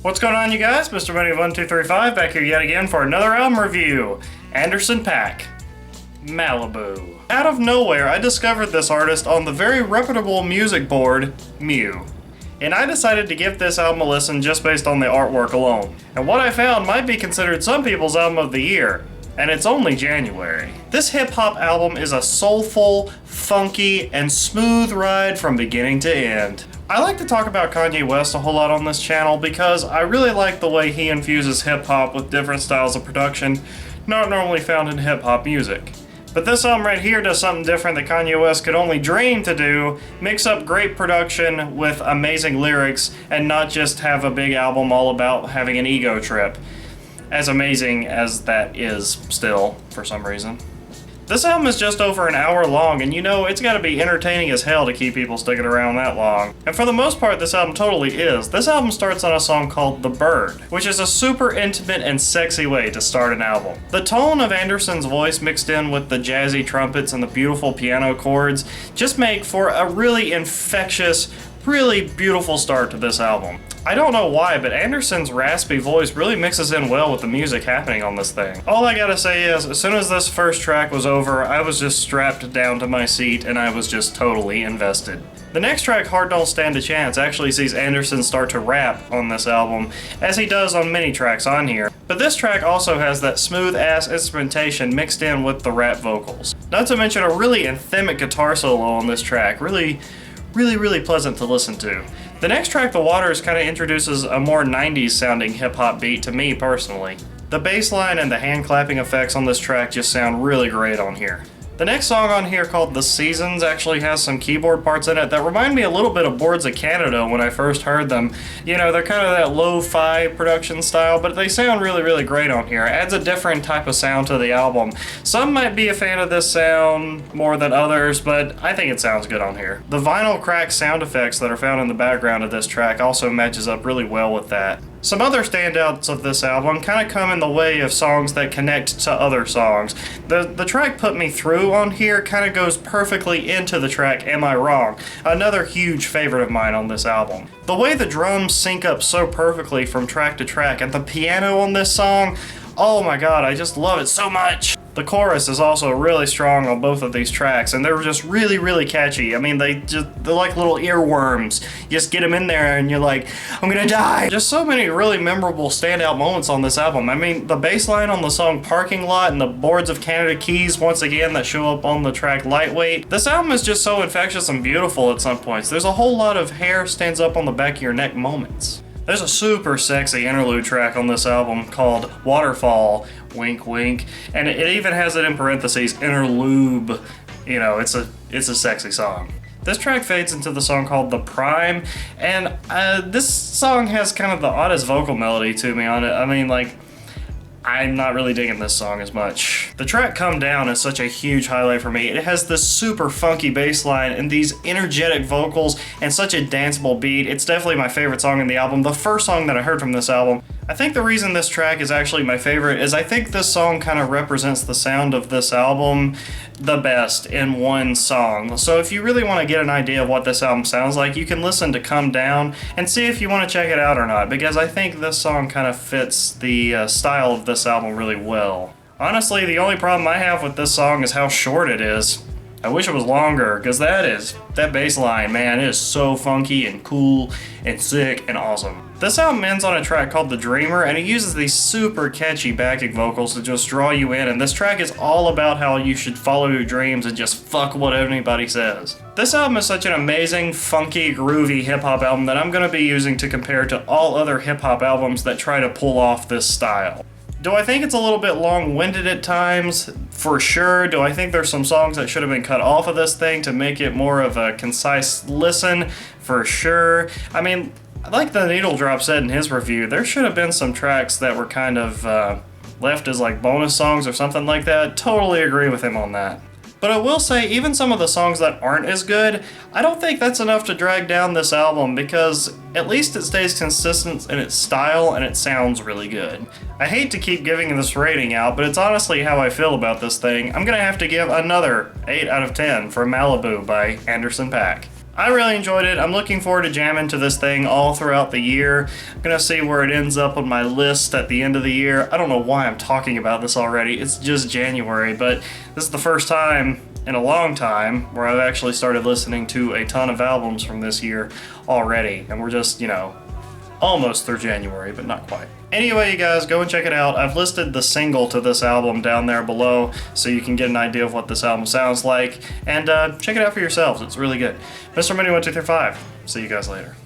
What's going on, you guys? Mr. Money1235 back here yet again for another album review. Anderson Paak, Malibu. Out of nowhere, I discovered this artist on the very reputable music board, Mew. And I decided to give this album a listen just based on the artwork alone. And what I found might be considered some people's album of the year. And it's only January. This hip-hop album is a soulful, funky, and smooth ride from beginning to end. I like to talk about Kanye West a whole lot on this channel because I really like the way he infuses hip-hop with different styles of production not normally found in hip-hop music. But this album right here does something different that Kanye West could only dream to do, mix up great production with amazing lyrics and not just have a big album all about having an ego trip. As amazing as that is still, for some reason. This album is just over an hour long, and you know, it's gotta be entertaining as hell to keep people sticking around that long. And for the most part, this album totally is. This album starts on a song called The Bird, which is a super intimate and sexy way to start an album. The tone of Anderson's voice mixed in with the jazzy trumpets and the beautiful piano chords just make for a really infectious, really beautiful start to this album. I don't know why, but Anderson's raspy voice really mixes in well with the music happening on this thing. All I gotta say is, as soon as this first track was over, I was just strapped down to my seat and I was just totally invested. The next track, Heart Don't Stand a Chance, actually sees Anderson start to rap on this album, as he does on many tracks on here. But this track also has that smooth-ass instrumentation mixed in with the rap vocals. Not to mention a really anthemic guitar solo on this track, really pleasant to listen to. The next track, The Waters, kind of introduces a more 90s sounding hip-hop beat to me personally. The bass line and the hand clapping effects on this track just sound really great on here. The next song on here, called The Seasons, actually has some keyboard parts in it that remind me a little bit of Boards of Canada when I first heard them. You know, they're kind of that lo-fi production style, but they sound really great on here. It adds a different type of sound to the album. Some might be a fan of this sound more than others, but I think it sounds good on here. The vinyl crack sound effects that are found in the background of this track also matches up really well with that. Some other standouts of this album kind of come in the way of songs that connect to other songs. The track Put Me Through on here kind of goes perfectly into the track Am I Wrong, another huge favorite of mine on this album. The way the drums sync up so perfectly from track to track, and the piano on this song, oh my god, I just love it so much. The chorus is also really strong on both of these tracks, and they're just really catchy. I mean, they're like little earworms. You just get them in there and you're like, I'm gonna die. Just so many really memorable standout moments on this album. I mean, the bass line on the song Parking Lot and the Boards of Canada keys, once again, that show up on the track Lightweight. This album is just so infectious and beautiful at some points. There's a whole lot of hair stands up on the back of your neck moments. There's a super sexy interlude track on this album called Waterfall, wink wink, and it even has it in parentheses, interlube. You know, it's a sexy song. This track fades into the song called The Prime, and this song has kind of the oddest vocal melody to me on it. I mean, like, I'm not really digging this song as much. The track Come Down is such a huge highlight for me. It has this super funky bass line and these energetic vocals and such a danceable beat. It's definitely my favorite song in the album, the first song that I heard from this album. I think the reason this track is actually my favorite is I think this song kind of represents the sound of this album the best in one song. So if you really want to get an idea of what this album sounds like, you can listen to Come Down and see if you want to check it out or not, because I think this song kind of fits the style of this album really well. Honestly, the only problem I have with this song is how short it is. I wish it was longer, because that bass line, man, it is so funky and cool and sick and awesome. This album ends on a track called The Dreamer, and it uses these super catchy backing vocals to just draw you in, and this track is all about how you should follow your dreams and just fuck what anybody says. This album is such an amazing, funky, groovy hip-hop album that I'm going to be using to compare to all other hip-hop albums that try to pull off this style. Do I think it's a little bit long-winded at times? For sure. Do I think there's some songs that should have been cut off of this thing to make it more of a concise listen? For sure. I mean, like the Needle Drop said in his review, there should have been some tracks that were kind of left as like bonus songs or something like that. Totally agree with him on that. But I will say, even some of the songs that aren't as good, I don't think that's enough to drag down this album, because at least it stays consistent in its style and it sounds really good. I hate to keep giving this rating out, but it's honestly how I feel about this thing. I'm gonna have to give another 8 out of 10 for Malibu by Anderson Paak. I really enjoyed it. I'm looking forward to jamming to this thing all throughout the year. I'm gonna see where it ends up on my list at the end of the year. I don't know why I'm talking about this already. It's just January, but this is the first time in a long time where I've actually started listening to a ton of albums from this year already. And we're just, almost through January, but not quite. Anyway, you guys, go and check it out. I've listed the single to this album down there below so you can get an idea of what this album sounds like. And check it out for yourselves. It's really good. Mr. Money 1235. See you guys later.